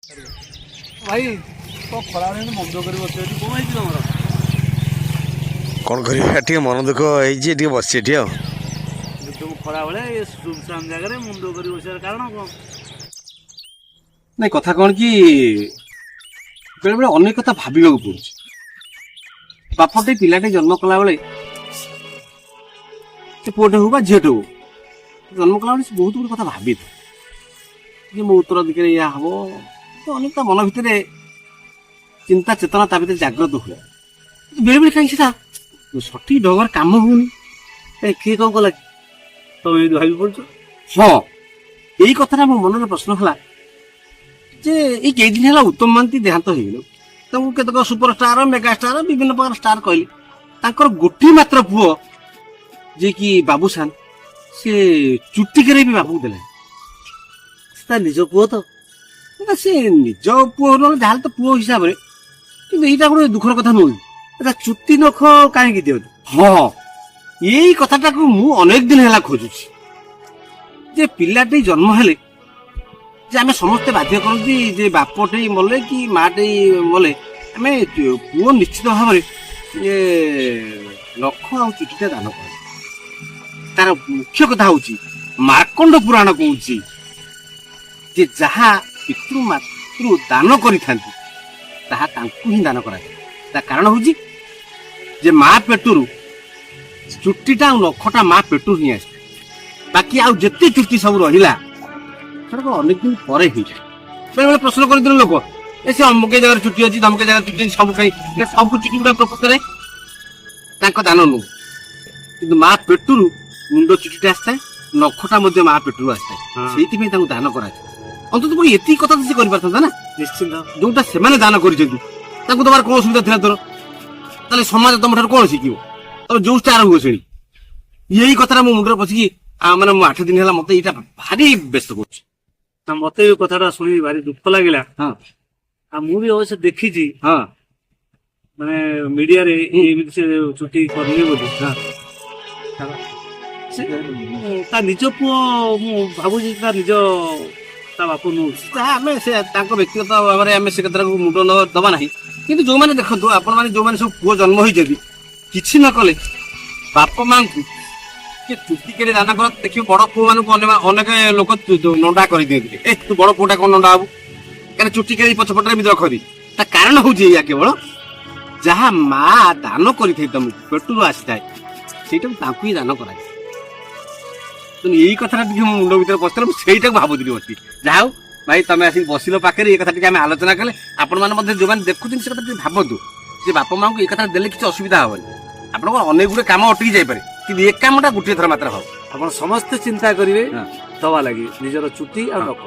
ଭାଇ ତ ଖରାବେଳେ ମନ୍ଦ କରି ବସିବ ଏଠି କଣ ହେଇଛି ତମର? କ'ଣ କରିବା ଟିକେ ମନ ଦୁଃଖ ହେଇଛି ଟିକେ ବସିଛି ଏଠି ଆଉ। ତମ ଖରାବେଳେ ଏ ସୁନସାନ ଜାଗାରେ ମନ୍ଦ କରି ବସିବାର କାରଣ କଣ? ନାଇଁ କଥା କ'ଣ କି ବେଳେବେଳେ ଅନେକ କଥା ଭାବିବାକୁ ପଡୁଛି। ବାପଟେ ପିଲାଟେ ଜନ୍ମ କଲାବେଳେ ସେ ପୁଅଟେ ହଉ ବା ଝିଅଟେ ହଉ ଜନ୍ମ କଲାବେଳେ ସେ ବହୁତ ଗୁଡ଼ିଏ କଥା ଭାବିଥାଏ ଯେ ମୋ ଉତ୍ତର ଦିଗରେ ଏଇଆ ହବ। ଅନେକ ତା ମନ ଭିତରେ ଚିନ୍ତା ଚେତନା ତା ଭିତରେ ଜାଗ୍ରତ ହୁଏ। ବେଳେବେଳେ କାହିଁକି ସେଟା ସଠିକ ଢଙ୍ଗରେ କାମ ହଉନି। କିଏ କ'ଣ କଲା କି ତମେ ଏମିତି ଭାବି ପଡୁଛ? ହଁ, ଏଇ କଥାଟା ମୋ ମନରେ ପ୍ରଶ୍ନ ହେଲା ଯେ ଏଇ କେଇଦିନ ହେଲା ଉତ୍ତମ ମହାନ୍ତି ଦେହାନ୍ତ ହେଇଗଲେ। ତାଙ୍କୁ କେତେକ ସୁପରଷ୍ଟାର ମେଗା ଷ୍ଟାର ବିଭିନ୍ନ ପ୍ରକାର ଷ୍ଟାର କହିଲେ। ତାଙ୍କର ଗୋଟିଏ ମାତ୍ର ପୁଅ ଯିଏକି ବାବୁସାନ, ସେ ଚୁଟିକରେ ବି ବାବୁକୁ ଦେଲେ। ତା ନିଜ ପୁଅ ତ ସେ ନିଜ ପୁଅ ନହେଲେ ଯାହାହେଲେ ତ ପୁଅ ହିସାବରେ, କିନ୍ତୁ ଏଇଟା ଗୋଟେ ଦୁଃଖର କଥା ନୁହେଁ। ତା ଚୁଟି ନଖ କାହିଁକି ଦିଅନ୍ତୁ? ହଁ, ଏଇ କଥାଟାକୁ ମୁଁ ଅନେକ ଦିନ ହେଲା ଖୋଜୁଛି ଯେ ପିଲାଟି ଜନ୍ମ ହେଲେ ଯେ ଆମେ ସମସ୍ତେ ବାଧ୍ୟ କରନ୍ତି ଯେ ବାପଟେ ମଲେ କି ମାଟେ ମଲେ ଆମେ ପୁଅ ନିଶ୍ଚିତ ଭାବରେ ନଖ ଆଉ ଚୁଟିଟା ଦାନ କରେ। ତାର ମୁଖ୍ୟ କଥା ହଉଛି ମାର୍କଣ୍ଡ ପୁରାଣ କହୁଛି ଯେ ଯାହା ପିତୃ ମାତୃ ଦାନ କରିଥାନ୍ତି ତାହା ତାଙ୍କୁ ହିଁ ଦାନ କରାଯାଏ। ତା କାରଣ ହଉଛି ଯେ ମା ପେଟରୁ ଚୁଟିଟା ଆଉ ନଖଟା ମା ପେଟରୁ ହିଁ ଆସିଥାଏ। ବାକି ଆଉ ଯେତେ ଚୁଟି ସବୁ ରହିଲା ସେଟା ଅନେକ ଦିନ ପରେ ହେଇଯାଏ। ବେଳେବେଳେ ପ୍ରଶ୍ନ କରିଦେଲେ ଲୋକ ସେ ଅମୁକ ଜାଗାରେ ଚୁଟି ଅଛି ଧମକ ଜାଗାରେ ଚୁଟି ଅଛି ସବୁ କାହିଁ ସବୁ ଚୁଟି ଗୁଡା ପ୍ରକୃତରେ ତାଙ୍କ ଦାନ ନୁହଁ। କିନ୍ତୁ ମା ପେଟରୁ ମୁଣ୍ଡ ଚୁଟିଟା ଆସିଥାଏ, ନଖଟା ମଧ୍ୟ ମା ପେଟରୁ ଆସିଥାଏ। ସେଇଥିପାଇଁ ତାଙ୍କୁ ଦାନ କରାଯାଏ। ଅନ୍ତତଃ ପୁଣି ଏତିକି କଥା ତ ସେ କରିପାରିଥାନ୍ତା ନା। ନିଶ୍ଚିନ୍ତ ଯୋଉଟା ସେମାନେ ଦାନ କରିଛନ୍ତି ତାଙ୍କୁ ଦେବାର କଣ ଅସୁବିଧା ଥିଲା ତୋର? ତାହେଲେ ସମାଜ ତମ ଠାରୁ କଣ ଶିଖିବ? ତମେ ଯୋଉ ଷ୍ଟାର ହୁଅ ଶ୍ରେଣୀ। ଏଇ କଥାଟା ମୋ ମୁଣ୍ଡରେ ପଶିକି ମାନେ ମୁଁ 8 ଦିନ ହେଲା ମତେ ଏଇଟା ଭାରି ବ୍ୟସ୍ତ କରୁଛି। ନା ମତେ ଏ କଥାଟା ଶୁଣି ଭାରି ଦୁଃଖ ଲାଗିଲା। ହଁ ଆଉ ମୁଁ ବି ଅବଶ୍ୟ ଦେଖିଛି ହଁ ମାନେ ମିଡିଆରେ ଏମିତି ସେ ଚୁଟି କରିନି ବୋଲି। ସେ ତା ନିଜ ପୁଅ ମୁଁ ଭାବୁଛି ତା ନିଜ ତା ବାପ ନୁହଁ। ଯାହା ଆମେ ସେ ତାଙ୍କ ବ୍ୟକ୍ତିଗତ ଭାବରେ ଆମେ ସେ କଥାକୁ ମୁଣ୍ଡ ଦବା ନାହିଁ। କିନ୍ତୁ ଯୋଉମାନେ ଦେଖନ୍ତୁ ଆପଣମାନେ ଯୋଉମାନେ ସବୁ ପୁଅ ଜନ୍ମ ହେଇଛନ୍ତି କିଛି ନ କଲେ ବାପ ମାଙ୍କୁ କି ଚୁଟି କେରେ ଦାନ କର। ଦେଖିବ ବଡ ପୁଅ ମାନଙ୍କୁ ଅନେକ ଲୋକ ନଣ୍ଡା କରିଦିଅନ୍ତି। ତୁ ବଡ ପୁଅଟା କଣ ନଣ୍ଡା ହବୁ? କାରଣ ଚୁଟି କେରେ ପଛପଟରେ ଏମିତି ରଖନ୍ତି। ତା କାରଣ ହଉଛି ଏଇଆ କେବଳ ଯାହା ମା ଦାନ କରିଥାଏ ତମକୁ ପେଟରୁ ଆସିଥାଏ ସେଇଟାକୁ ତାଙ୍କୁ ହିଁ ଦାନ କରାଯାଏ। ଏଇ କଥାଟା ଟିକେ ମୋ ମୁଣ୍ଡ ଭିତରେ ପଶିଥିଲା। ମୁଁ ସେଇଟାକୁ ଭାବୁଥିଲି ବସି। ଯାହା ହଉ ଭାଇ ତମେ ଆସିକି ବସିଲ ପାଖରେ ଏଇ କଥା ଟିକେ ଆମେ ଆଲୋଚନା କଲେ। ଆପଣମାନେ ମଧ୍ୟ ଯୋଉମାନେ ଦେଖୁଛନ୍ତି ସେ କଥା ଟିକେ ଭାବନ୍ତୁ ଯେ ବାପା ମାଙ୍କୁ ଏଇ କଥା ଦେଲେ କିଛି ଅସୁବିଧା ହବନି। ଆପଣଙ୍କର ଅନେକ ଗୁଡେ କାମ ଅଟକି ଯାଇପାରେ କିନ୍ତୁ ଏ କାମଟା ଗୋଟିଏ ଥର ମାତ୍ର ହବ। ଆପଣ ସମସ୍ତେ ଚିନ୍ତା କରିବେ ଦବା ଲାଗି ନିଜର ଚୁଟି ଆଉ ନଖ।